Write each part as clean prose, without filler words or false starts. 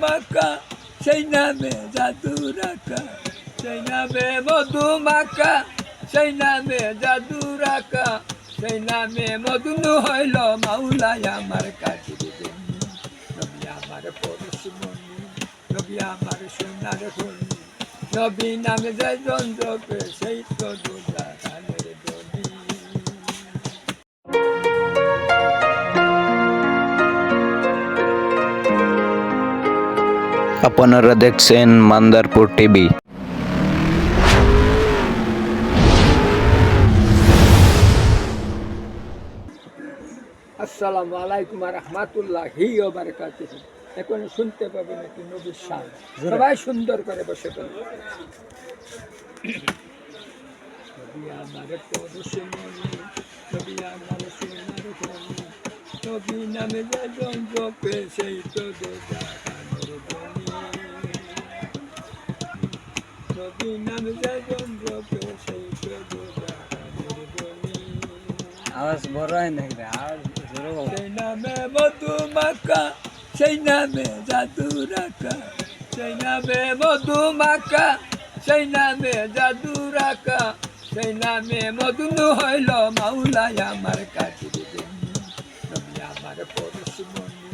মাখা সেই নামে জাদু রাখা সেই নামে মধু মাখা সেই নামে জাদু রাখা সেই নামে মধু হইল মাওলাই আমার কাজের জন্য নবী আমার পরশমণি নবী আমার সোনার খনি নবী নামে যায় যন্ত্রকে সেই তো দুজাহানের ধনী। আপনারা দেখছেন মান্দারপুর টিভি। আসসালামু আলাইকুম রাহমাতুল্লাহি ওয়া বারাকাতুহু। এখন শুনতে পাবেন একটি নবীর শান, সবাই সুন্দর করে বসে পড়ুন। নবী আমার পরশমণি নবী আমার সোনার খনি নবী নামে যায় যন্ত্রকে সেই তো দুজাহানের ধনী নবী নামে যায় যন্ত্রকে সেই তো দুজাহানের ধনী। আওয়াজ বড় হয় নাকি রে? আওয়াজ জোরে বল। সেই নামে মধু মাখা সেই নামে জাদু রাখা সেই নামে মধু মাখা সেই নামে জাদু রাখা সেই নামে মধু হইল মাওলাই আমার কাজের জন্য নবী আমার পরশমণি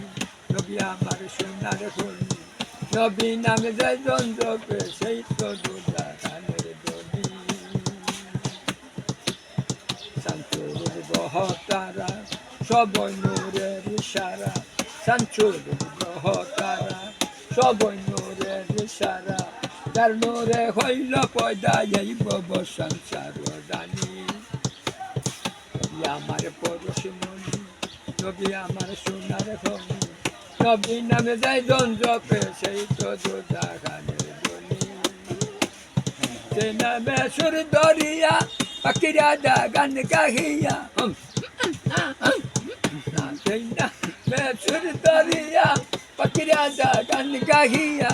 নবী আমার সোনার খনি নবী নামে যায় যন্ত্রকে সেই তো দুজাহানের ধনী। শান্তুর বহতারা সবই নূরের ইশারা শান্তুর বহতারা সবই নূরের ইশারা তার নূরে হইল পয়দা এই বব সংসার জানি নবী আমার পরশমণি নবী আমার সোনার খনি নবী নামে যায় যন্ত্রকে সেই তো দুজাহানের ধনী সেই নামে সুর দরিয়া পাখিরা দা গান গাহিয়া সেই নামে সুর দরিয়া পাখিরা দা গান গাহিয়া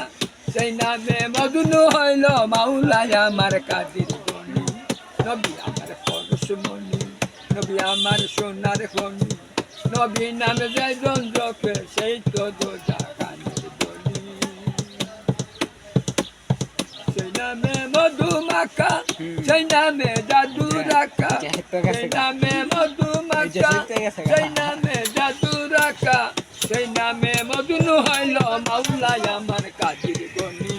সেই নামে মধুনু হইল মাওলাই আমার কাজের ধনী নবী আমার পরশমণি নবী আমার সোনার খনি নবী নামে যায় যন্ত্রকে সেই তো দুজাহানের ধনী সেই নামে মধু মাখা সেই নামে জাদু রাখা সেই নামে মধু মাখা সেই নামে জাদু রাখা সেই নামে মধু হইল মাওলাই আমার কাজের ধনী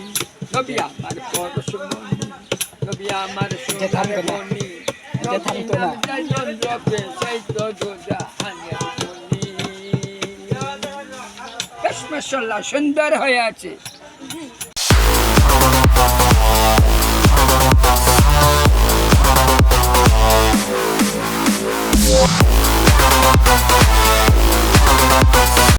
নবী আমার পরশমণি নবী আমার সোনার খনি নবী নামে যায় যন্ত্রকে সেই তো দুজাহানের ধনী। বেশ মাশাআল্লাহ সুন্দর হয়ে আছে।